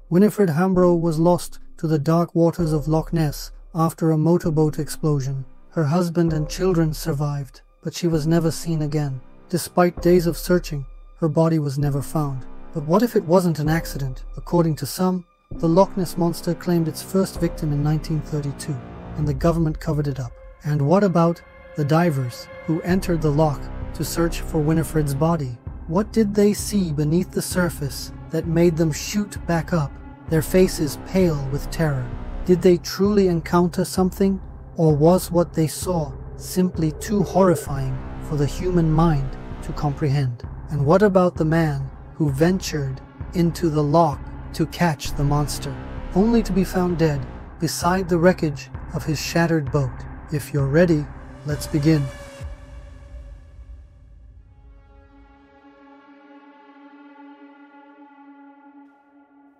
Winifred Hambro was lost to the dark waters of Loch Ness after a motorboat explosion. Her husband and children survived, but she was never seen again. Despite days of searching, her body was never found. But what if it wasn't an accident? According to some, the Loch Ness Monster claimed its first victim in 1932, and the government covered it up. And what about the divers who entered the loch to search for Winifred's body? What did they see beneath the surface that made them shoot back up, their faces pale with terror? Did they truly encounter something, or was what they saw simply too horrifying for the human mind to comprehend? And what about the man who ventured into the loch to catch the monster, only to be found dead beside the wreckage of his shattered boat? If you're ready, let's begin.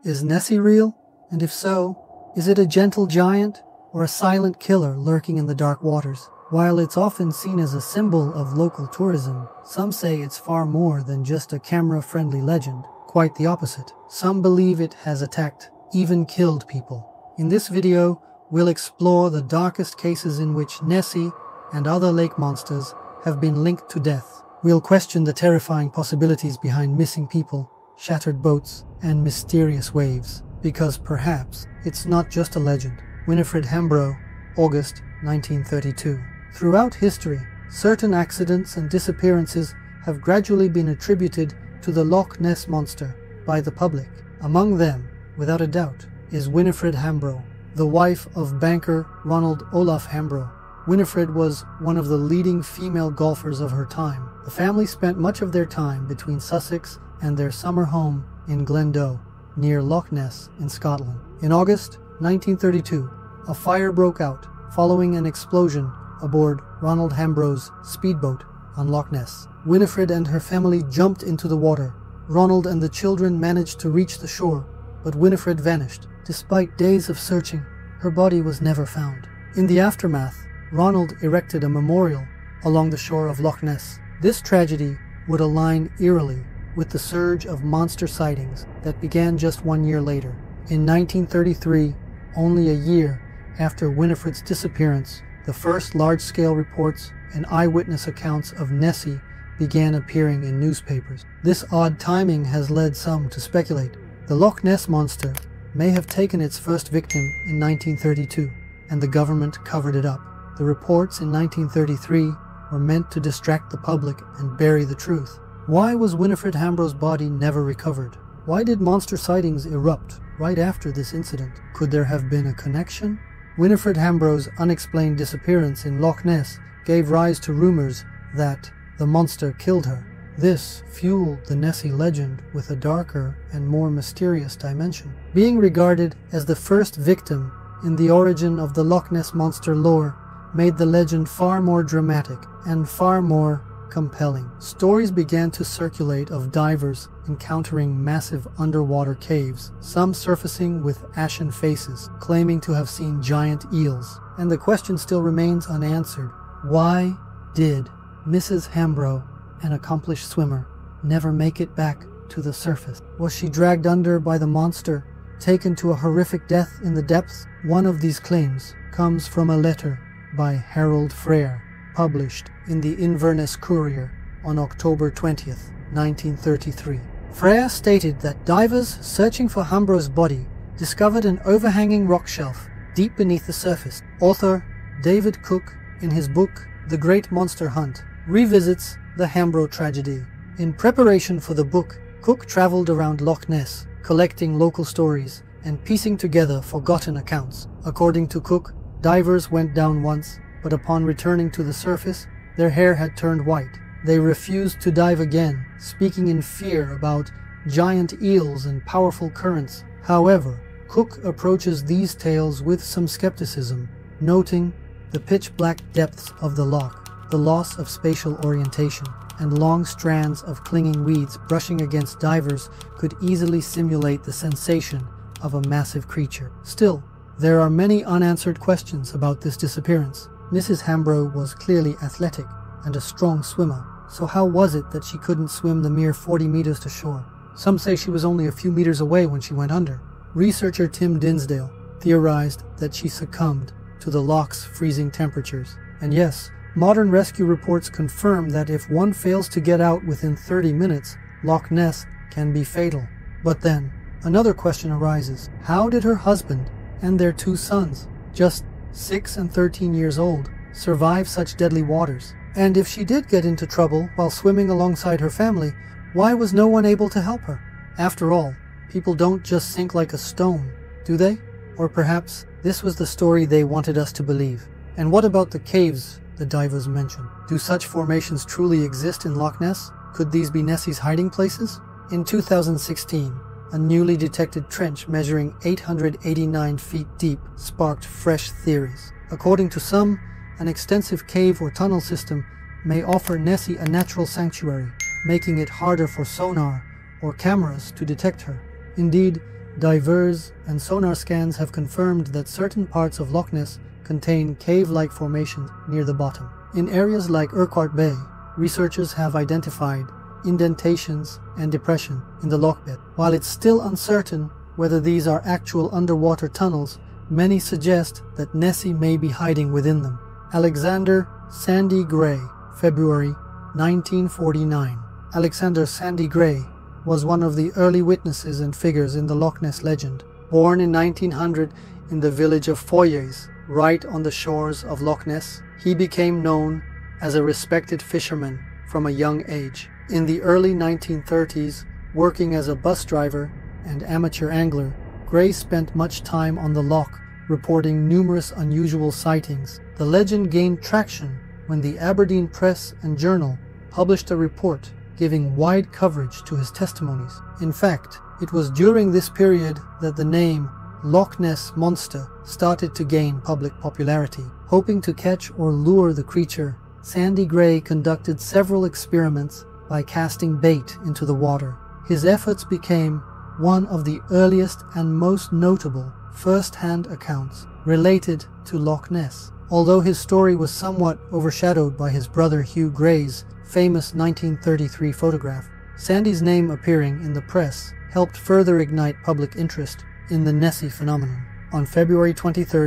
Is Nessie real? And if so, is it a gentle giant or a silent killer lurking in the dark waters? While it's often seen as a symbol of local tourism, some say it's far more than just a camera-friendly legend. Quite the opposite. Some believe it has attacked, even killed people. In this video, we'll explore the darkest cases in which Nessie and other lake monsters have been linked to death. We'll question the terrifying possibilities behind missing people, shattered boats, and mysterious waves. Because perhaps it's not just a legend. Winifred Hambro, August 1932. Throughout history, certain accidents and disappearances have gradually been attributed to the Loch Ness Monster by the public. Among them, without a doubt, is Winifred Hambro, the wife of banker Ronald Olaf Hambro. Winifred was one of the leading female golfers of her time. The family spent much of their time between Sussex and their summer home in Glendow, near Loch Ness in Scotland. In August 1932, a fire broke out following an explosion aboard Ronald Hambro's speedboat on Loch Ness. Winifred and her family jumped into the water. Ronald and the children managed to reach the shore, but Winifred vanished. Despite days of searching, her body was never found. In the aftermath, Ronald erected a memorial along the shore of Loch Ness. This tragedy would align eerily with the surge of monster sightings that began just 1 year later. In 1933, only a year after Winifred's disappearance, the first large-scale reports and eyewitness accounts of Nessie began appearing in newspapers. This odd timing has led some to speculate the Loch Ness Monster may have taken its first victim in 1932, and the government covered it up. The reports in 1933 were meant to distract the public and bury the truth. Why was Winifred Hambro's body never recovered? Why did monster sightings erupt right after this incident? Could there have been a connection? Winifred Hambro's unexplained disappearance in Loch Ness gave rise to rumors that the monster killed her. This fueled the Nessie legend with a darker and more mysterious dimension. Being regarded as the first victim in the origin of the Loch Ness Monster lore made the legend far more dramatic and far more compelling. Stories began to circulate of divers encountering massive underwater caves, some surfacing with ashen faces, claiming to have seen giant eels. And the question still remains unanswered. Why did Mrs. Hambro, an accomplished swimmer, never make it back to the surface? Was she dragged under by the monster, taken to a horrific death in the depths? One of these claims comes from a letter by Harold Frere, published in the Inverness Courier on October 20th, 1933. Frere stated that divers searching for Hambro's body discovered an overhanging rock shelf deep beneath the surface. Author David Cook, in his book The Great Monster Hunt, revisits the Hambro tragedy. In preparation for the book, Cook traveled around Loch Ness, collecting local stories and piecing together forgotten accounts. According to Cook, divers went down once, but upon returning to the surface, their hair had turned white. They refused to dive again, speaking in fear about giant eels and powerful currents. However, Cook approaches these tales with some skepticism, noting the pitch-black depths of the loch, the loss of spatial orientation, and long strands of clinging weeds brushing against divers could easily simulate the sensation of a massive creature. Still, there are many unanswered questions about this disappearance. Mrs. Hambro was clearly athletic and a strong swimmer, so how was it that she couldn't swim the mere 40 meters to shore? Some say she was only a few meters away when she went under. Researcher Tim Dinsdale theorized that she succumbed to the loch's freezing temperatures. And yes, modern rescue reports confirm that if one fails to get out within 30 minutes, Loch Ness can be fatal. But then, another question arises. How did her husband and their 2 sons, just 6 and 13 years old, survive such deadly waters? And if she did get into trouble while swimming alongside her family, why was no one able to help her? After all, people don't just sink like a stone, do they? Or perhaps this was the story they wanted us to believe. And what about the caves the divers mentioned? Do such formations truly exist in Loch Ness? Could these be Nessie's hiding places? In 2016, a newly detected trench measuring 889 feet deep sparked fresh theories. According to some, an extensive cave or tunnel system may offer Nessie a natural sanctuary, making it harder for sonar or cameras to detect her. Indeed, divers and sonar scans have confirmed that certain parts of Loch Ness contain cave-like formations near the bottom. In areas like Urquhart Bay, researchers have identified indentations and depression in the loch bed. While it's still uncertain whether these are actual underwater tunnels, many suggest that Nessie may be hiding within them. Alexander Sandy Gray, February 1949. Alexander Sandy Gray was one of the early witnesses and figures in the Loch Ness legend. Born in 1900 in the village of Foyers, right on the shores of Loch Ness, he became known as a respected fisherman from a young age. In the early 1930s, working as a bus driver and amateur angler, Gray spent much time on the loch, reporting numerous unusual sightings. The legend gained traction when the Aberdeen Press and Journal published a report giving wide coverage to his testimonies. In fact, it was during this period that the name Loch Ness Monster started to gain public popularity. Hoping to catch or lure the creature, Sandy Gray conducted several experiments by casting bait into the water. His efforts became one of the earliest and most notable first-hand accounts related to Loch Ness. Although his story was somewhat overshadowed by his brother Hugh Gray's famous 1933 photograph, Sandy's name appearing in the press helped further ignite public interest in the Nessie phenomenon. On February 23,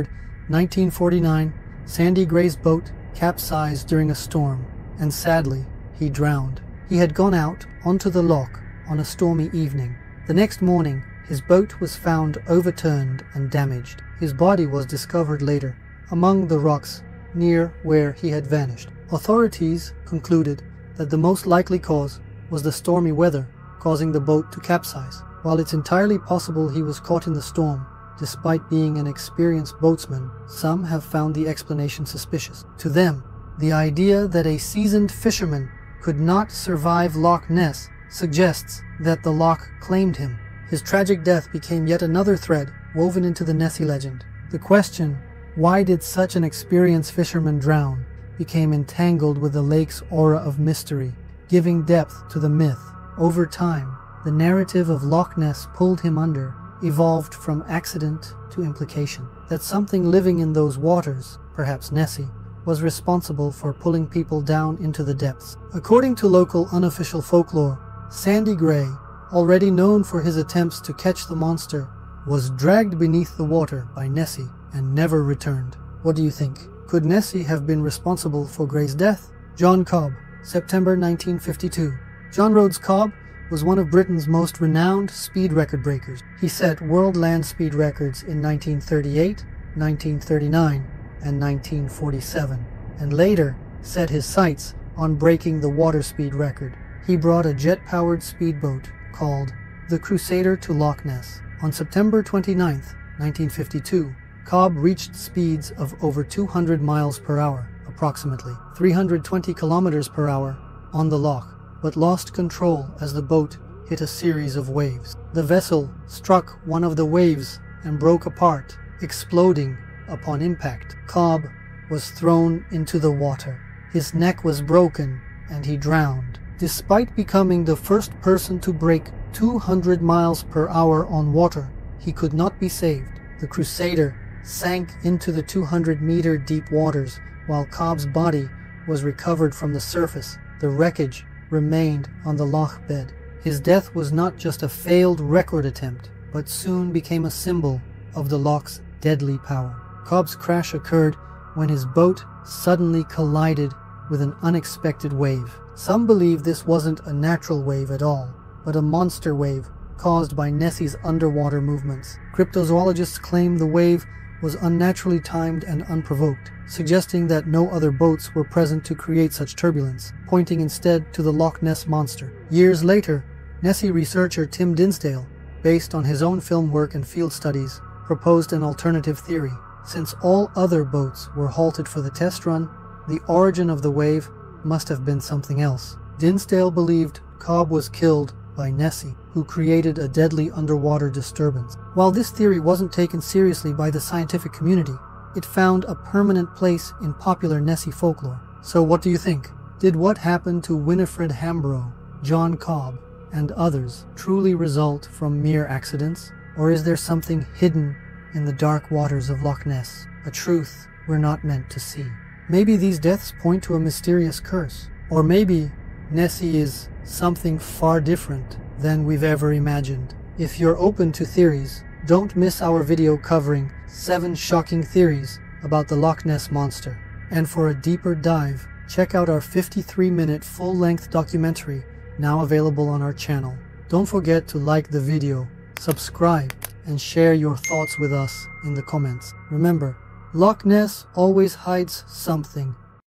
1949, Sandy Gray's boat capsized during a storm, and sadly, he drowned. He had gone out onto the loch on a stormy evening. The next morning, his boat was found overturned and damaged. His body was discovered later, among the rocks near where he had vanished. Authorities concluded that the most likely cause was the stormy weather causing the boat to capsize. While it's entirely possible he was caught in the storm, despite being an experienced boatsman, some have found the explanation suspicious. To them, the idea that a seasoned fisherman could not survive Loch Ness suggests that the loch claimed him. His tragic death became yet another thread woven into the Nessie legend. The question, why did such an experienced fisherman drown, became entangled with the lake's aura of mystery, giving depth to the myth. Over time, the narrative of Loch Ness pulled him under evolved from accident to implication, that something living in those waters, perhaps Nessie, was responsible for pulling people down into the depths. According to local unofficial folklore, Sandy Gray, already known for his attempts to catch the monster, was dragged beneath the water by Nessie and never returned. What do you think? Could Nessie have been responsible for Gray's death? John Cobb, September 1952. John Rhodes Cobb was one of Britain's most renowned speed record breakers. He set world land speed records in 1938, 1939, and 1947, and later set his sights on breaking the water speed record. He brought a jet-powered speedboat called the Crusader to Loch Ness. On September 29, 1952, Cobb reached speeds of over 200 miles per hour, approximately 320 kilometers per hour, on the loch, but lost control as the boat hit a series of waves. The vessel struck one of the waves and broke apart, exploding upon impact. Cobb was thrown into the water. His neck was broken and he drowned. Despite becoming the first person to break 200 miles per hour on water, he could not be saved. The Crusader sank into the 200-meter deep waters while Cobb's body was recovered from the surface. The wreckage remained on the loch bed. His death was not just a failed record attempt, but soon became a symbol of the loch's deadly power. Cobb's crash occurred when his boat suddenly collided with an unexpected wave. Some believe this wasn't a natural wave at all, but a monster wave caused by Nessie's underwater movements. Cryptozoologists claim the wave was unnaturally timed and unprovoked, suggesting that no other boats were present to create such turbulence, pointing instead to the Loch Ness Monster. Years later, Nessie researcher Tim Dinsdale, based on his own film work and field studies, proposed an alternative theory. Since all other boats were halted for the test run, the origin of the wave must have been something else. Dinsdale believed Cobb was killed by Nessie, who created a deadly underwater disturbance. While this theory wasn't taken seriously by the scientific community, it found a permanent place in popular Nessie folklore. So what do you think? Did what happened to Winifred Hambro, John Cobb, and others truly result from mere accidents? Or is there something hidden in the dark waters of Loch Ness, a truth we're not meant to see? Maybe these deaths point to a mysterious curse. Or maybe Nessie is something far different than we've ever imagined. If you're open to theories, don't miss our video covering 7 shocking theories about the Loch Ness Monster. And for a deeper dive, check out our 53-minute full-length documentary now available on our channel. Don't forget to like the video, subscribe, and share your thoughts with us in the comments. Remember, Loch Ness always hides something